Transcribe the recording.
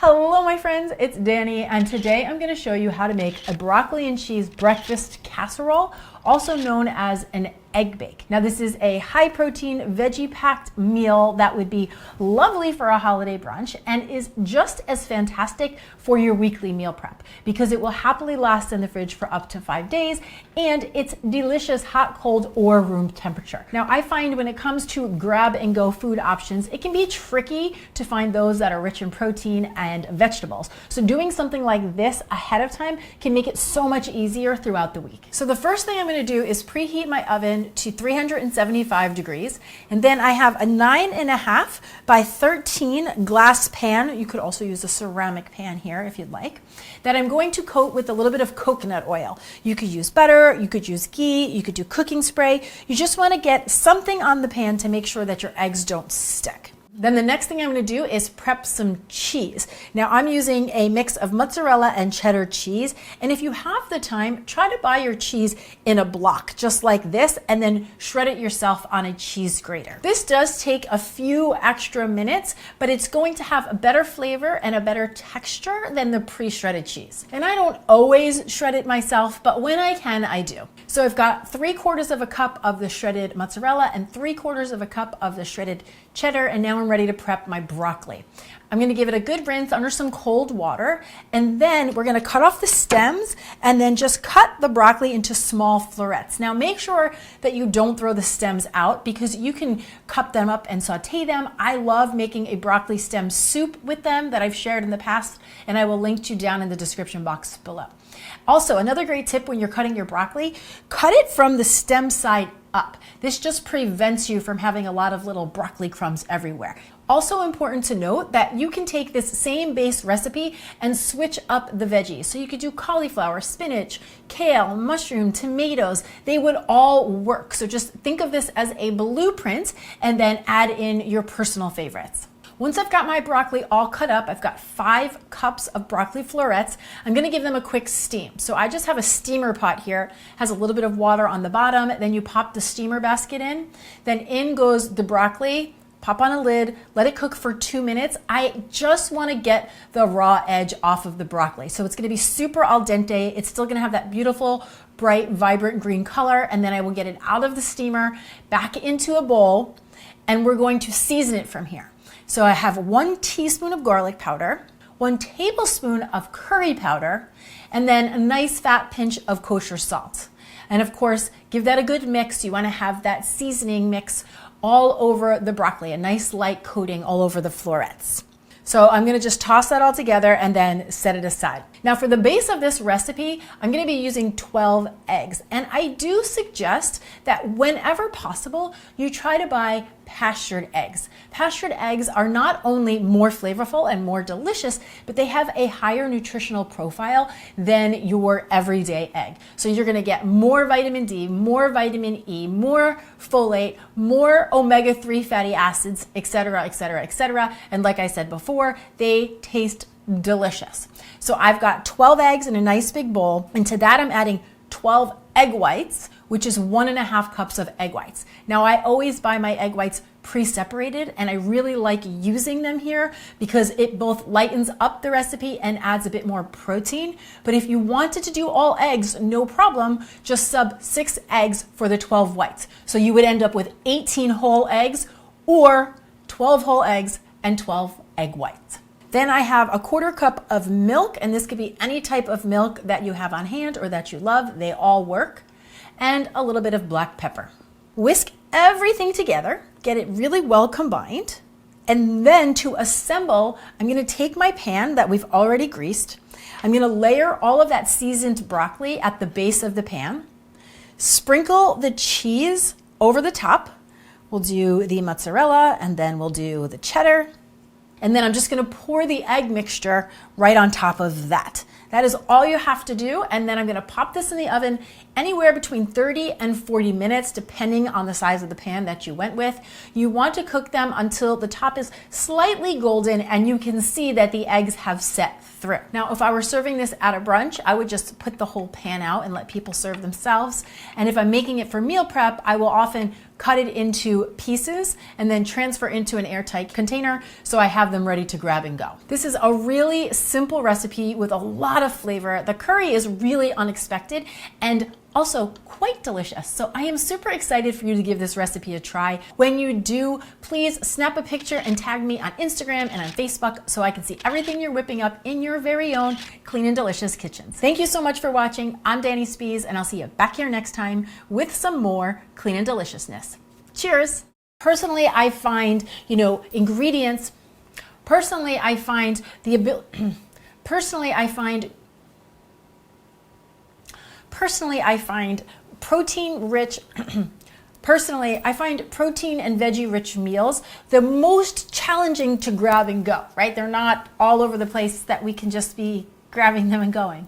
Hello my friends, it's Danny, and today I'm going to show you how to make a broccoli and cheese breakfast casserole, also known as an egg bake. Now this is a high protein veggie packed meal that would be lovely for a holiday brunch and is just as fantastic for your weekly meal prep because it will happily last in the fridge for up to 5 days and it's delicious hot, cold, or room temperature. Now I find when it comes to grab and go food options, it can be tricky to find those that are rich in protein and vegetables. So doing something like this ahead of time can make it so much easier throughout the week. So the first thing I'm going to do is preheat my oven to 375 degrees. And then I have a 9.5 by 13 glass pan. You could also use a ceramic pan here if you'd like, that I'm going to coat with a little bit of coconut oil. You could use butter, you could use ghee, you could do cooking spray. You just want to get something on the pan to make sure that your eggs don't stick. Then the next thing I'm going to do is prep some cheese. Now I'm using a mix of mozzarella and cheddar cheese. And if you have the time, try to buy your cheese in a block, just like this, and then shred it yourself on a cheese grater. This does take a few extra minutes, but it's going to have a better flavor and a better texture than the pre-shredded cheese. And I don't always shred it myself, but when I can, I do. So I've got 3/4 of a cup of the shredded mozzarella and 3/4 of a cup of the shredded cheddar, and now I'm ready to prep my broccoli. I'm going to give it a good rinse under some cold water, and then we're going to cut off the stems and then just cut the broccoli into small florets. Now make sure that you don't throw the stems out because you can cut them up and saute them. I love making a broccoli stem soup with them that I've shared in the past, and I will link to down in the description box below. Also, another great tip when you're cutting your broccoli, cut it from the stem side up. This just prevents you from having a lot of little broccoli crumbs everywhere. Also important to note that you can take this same base recipe and switch up the veggies. So you could do cauliflower, spinach, kale, mushroom, tomatoes. They would all work. So just think of this as a blueprint and then add in your personal favorites. Once I've got my broccoli all cut up, I've got 5 cups of broccoli florets. I'm gonna give them a quick steam. So I just have a steamer pot here, has a little bit of water on the bottom, then you pop the steamer basket in, then in goes the broccoli, pop on a lid, let it cook for 2 minutes. I just wanna get the raw edge off of the broccoli. So it's gonna be super al dente. It's still gonna have that beautiful, bright, vibrant green color, and then I will get it out of the steamer, back into a bowl, and we're going to season it from here. So I have 1 teaspoon of garlic powder, 1 tablespoon of curry powder, and then a nice fat pinch of kosher salt. And of course, give that a good mix. You want to have that seasoning mix all over the broccoli, a nice light coating all over the florets. So I'm going to just toss that all together and then set it aside. Now for the base of this recipe, I'm going to be using 12 eggs. And I do suggest that whenever possible, you try to buy pastured eggs. Pastured eggs are not only more flavorful and more delicious, but they have a higher nutritional profile than your everyday egg. So you're going to get more vitamin D, more vitamin E, more folate, more omega-3 fatty acids, etc., etc., etc. And like I said before, they taste delicious. So I've got 12 eggs in a nice big bowl, and to that I'm adding 12 egg whites, which is 1.5 cups of egg whites. Now I always buy my egg whites pre-separated, and I really like using them here because it both lightens up the recipe and adds a bit more protein. But if you wanted to do all eggs, no problem, just sub 6 eggs for the 12 whites. So you would end up with 18 whole eggs or 12 whole eggs and 12 egg whites. Then I have a 1/4 cup of milk, and this could be any type of milk that you have on hand or that you love. They all work. And a little bit of black pepper. Whisk everything together, get it really well combined. And then to assemble, I'm going to take my pan that we've already greased. I'm going to layer all of that seasoned broccoli at the base of the pan. Sprinkle the cheese over the top. We'll do the mozzarella, and then we'll do the cheddar. And then I'm just going to pour the egg mixture right on top of that. That is all you have to do. And then I'm going to pop this in the oven anywhere between 30 and 40 minutes, depending on the size of the pan that you went with. You want to cook them until the top is slightly golden and you can see that the eggs have set through. Now, if I were serving this at a brunch, I would just put the whole pan out and let people serve themselves. And if I'm making it for meal prep, I will often cut it into pieces and then transfer into an airtight container so I have them ready to grab and go. This is a really simple recipe with a lot of flavor. The curry is really unexpected and also quite delicious. So I am super excited for you to give this recipe a try. When you do, please snap a picture and tag me on Instagram and on Facebook so I can see everything you're whipping up in your very own clean and delicious kitchens. Thank you so much for watching. I'm Dani Spies and I'll see you back here next time with some more clean and deliciousness. Cheers. Personally, I find, ingredients, personally, I find protein-rich, personally, I find protein and veggie-rich meals the most challenging to grab and go, right? They're not all over the place that we can just be grabbing them and going.